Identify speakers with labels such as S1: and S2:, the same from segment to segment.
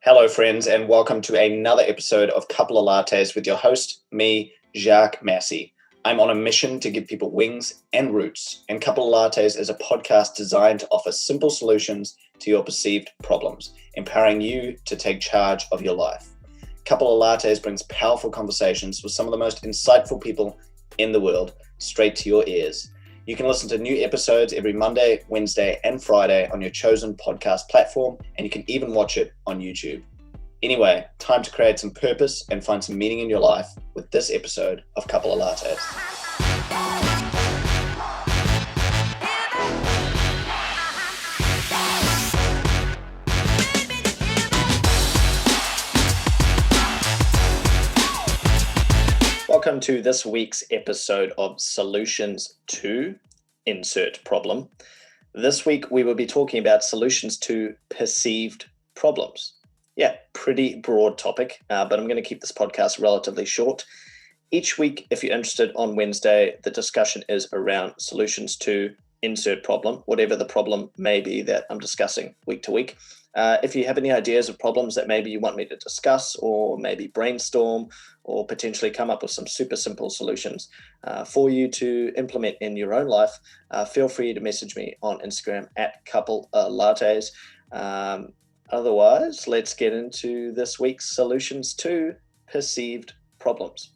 S1: Hello, friends, and welcome to another episode of Couple of Lattes with your host, me, Jacques Massey. I'm on a mission to give people wings and roots, and Couple of Lattes is a podcast designed to offer simple solutions to your perceived problems, empowering you to take charge of your life. Couple of Lattes brings powerful conversations with some of the most insightful people in the world straight to your ears. You can listen to new episodes every Monday, Wednesday, and Friday on your chosen podcast platform, and you can even watch it on YouTube. Anyway, time to create some purpose and find some meaning in your life with this episode of Couple of Lattes. Welcome to this week's episode of Solutions to Insert Problem. This week we will be talking about solutions to perceived problems. Yeah, pretty broad topic, but I'm going to keep this podcast relatively short. Each week, if you're interested, on Wednesday, the discussion is around solutions to insert problem, whatever the problem may be that I'm discussing week to week. If you have any ideas of problems that maybe you want me to discuss or maybe brainstorm or potentially come up with some super simple solutions for you to implement in your own life, feel free to message me on Instagram at couplelattes. Otherwise, let's get into this week's solutions to perceived problems.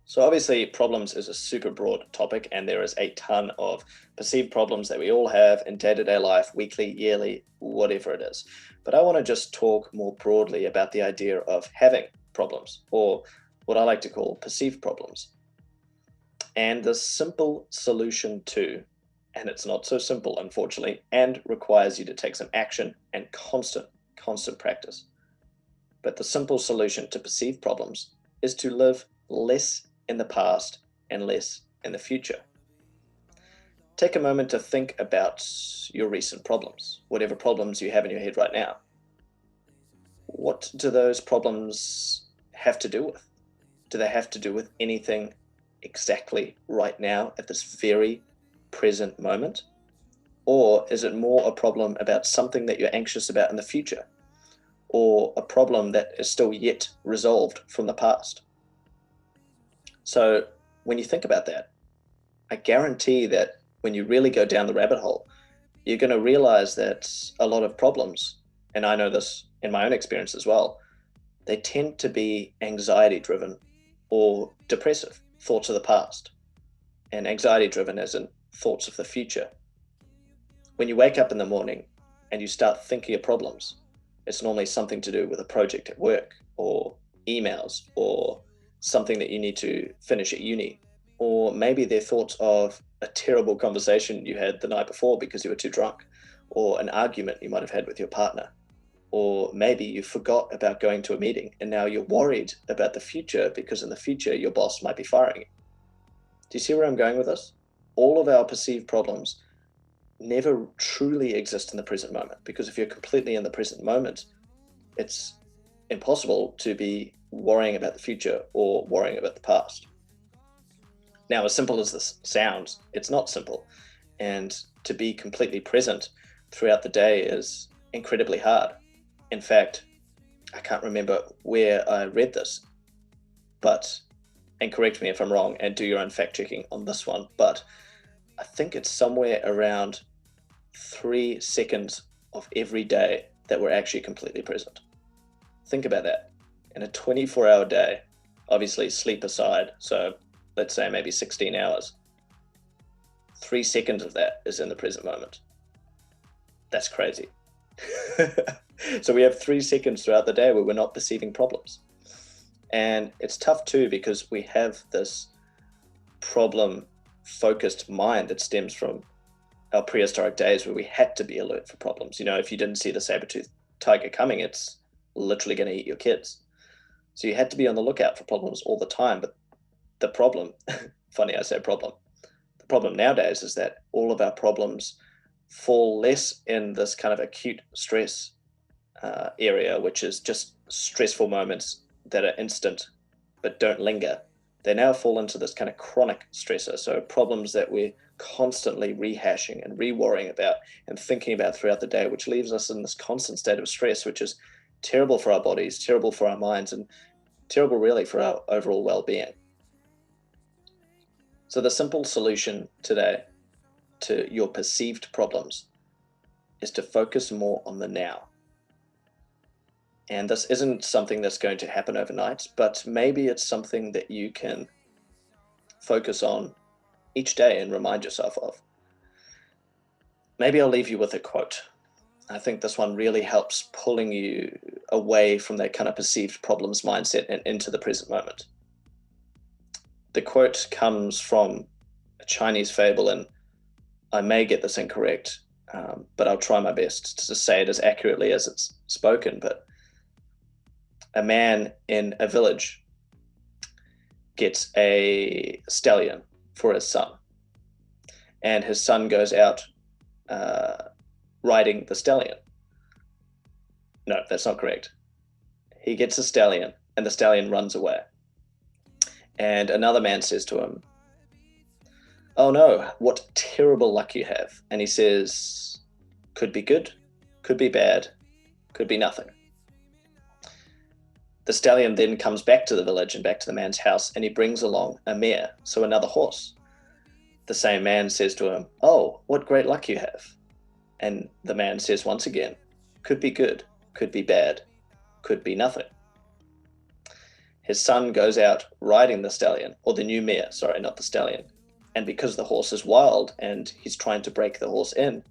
S1: So obviously, problems is a super broad topic, and there is a ton of perceived problems that we all have in day-to-day life, weekly, yearly, whatever it is. But I want to just talk more broadly about the idea of having problems, or what I like to call perceived problems. And the simple solution to, and it's not so simple, unfortunately, and requires you to take some action and constant practice. But the simple solution to perceived problems is to live less in the past and less in the future. Take a moment to think about your recent problems, whatever problems you have in your head right now. What do those problems have to do with? Do they have to do with anything exactly right now at this very present moment? Or is it more a problem about something that you're anxious about in the future? Or a problem that is still yet resolved from the past? So when you think about that, I guarantee that when you really go down the rabbit hole, you're going to realize that a lot of problems, and I know this in my own experience as well, they tend to be anxiety driven or depressive thoughts of the past, and anxiety driven as in thoughts of the future. When you wake up in the morning and you start thinking of problems, it's normally something to do with a project at work or emails or something that you need to finish at uni, or maybe they're thoughts of a terrible conversation you had the night before because you were too drunk, or an argument you might have had with your partner, or maybe you forgot about going to a meeting and now you're worried about the future because in the future your boss might be firing you. Do you see where I'm going with this? All of our perceived problems never truly exist in the present moment, because if you're completely in the present moment, it's impossible to be worrying about the future or worrying about the past. Now, as simple as this sounds, it's not simple. And to be completely present throughout the day is incredibly hard. In fact, I can't remember where I read this, and correct me if I'm wrong and do your own fact checking on this one, but I think it's somewhere around 3 seconds of every day that we're actually completely present. Think about that. In a 24-hour day, obviously sleep aside, so let's say maybe 16 hours, 3 seconds of that is in the present moment. That's crazy. So we have 3 seconds throughout the day where we're not perceiving problems. And it's tough too, because we have this problem-focused mind that stems from our prehistoric days where we had to be alert for problems. You know, if you didn't see the saber-toothed tiger coming, it's literally going to eat your kids. So you had to be on the lookout for problems all the time. But the problem, funny I say problem, the problem nowadays is that all of our problems fall less in this kind of acute stress area, which is just stressful moments that are instant but don't linger. They now fall into this kind of chronic stressor. So problems that we're constantly rehashing and re-worrying about and thinking about throughout the day, which leaves us in this constant state of stress, which is terrible for our bodies, terrible for our minds, and terrible really for our overall well-being. So the simple solution today to your perceived problems is to focus more on the now. And this isn't something that's going to happen overnight, but maybe it's something that you can focus on each day and remind yourself of. Maybe I'll leave you with a quote. I think this one really helps pulling you away from that kind of perceived problems mindset and into the present moment. The quote comes from a Chinese fable, and I may get this incorrect, but I'll try my best to say it as accurately as it's spoken. But a man in a village gets a stallion for his son, and his son goes out riding the stallion. No, that's not correct. He gets a stallion, and the stallion runs away. And another man says to him, "Oh no, what terrible luck you have." And he says, "Could be good, could be bad, could be nothing." The stallion then comes back to the village and back to the man's house, and he brings along a mare, so another horse. The same man says to him, "Oh, what great luck you have." And the man says once again, "Could be good, could be bad, could be nothing." His son goes out riding the stallion, or the new mare, sorry, not the stallion. And because the horse is wild and he's trying to break the horse in,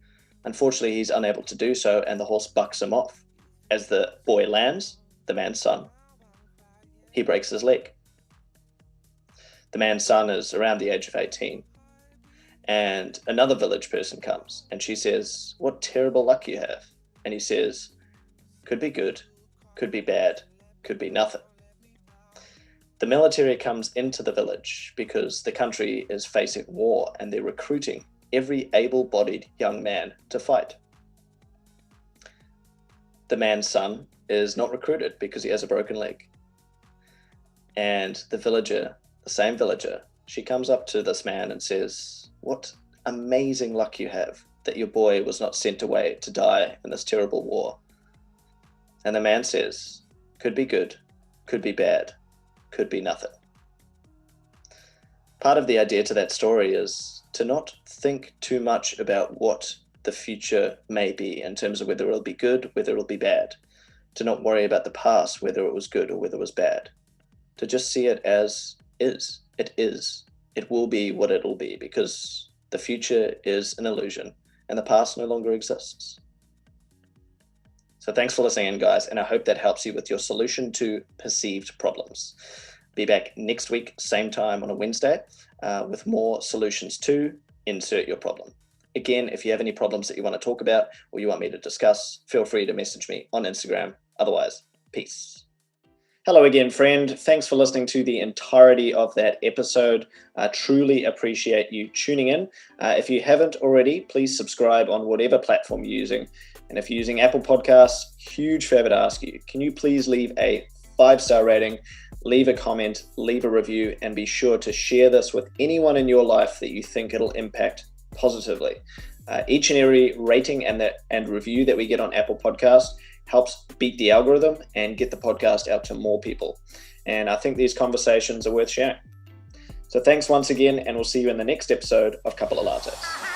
S1: unfortunately he's unable to do so, and the horse bucks him off. As the boy lands, the man's son, he breaks his leg. The man's son is around the age of 18. And another village person comes, and she says, "What terrible luck you have." And he says, "Could be good, could be bad, could be nothing." The military comes into the village because the country is facing war, and they're recruiting every able-bodied young man to fight. The man's son is not recruited because he has a broken leg. And the villager, the same villager, she comes up to this man and says, "What amazing luck you have that your boy was not sent away to die in this terrible war." And the man says, "Could be good, could be bad, could be nothing." Part of the idea to that story is to not think too much about what the future may be in terms of whether it'll be good, whether it'll be bad. To not worry about the past, whether it was good or whether it was bad. To just see it as is. It is. It will be what it'll be, because the future is an illusion and the past no longer exists. So thanks for listening in, guys, and I hope that helps you with your solution to perceived problems. Be back next week, same time on a Wednesday, with more solutions to insert your problem. Again, if you have any problems that you want to talk about or you want me to discuss, feel free to message me on Instagram. Otherwise, peace. Hello again, friend. Thanks for listening to the entirety of that episode. I truly appreciate you tuning in. If you haven't already, please subscribe on whatever platform you're using. And if you're using Apple Podcasts, huge favor to ask you, can you please leave a 5-star rating, leave a comment, leave a review, and be sure to share this with anyone in your life that you think it'll impact positively. Each and every rating and review that we get on Apple Podcasts helps beat the algorithm and get the podcast out to more people. And I think these conversations are worth sharing. So thanks once again, and we'll see you in the next episode of Couple of Lattes.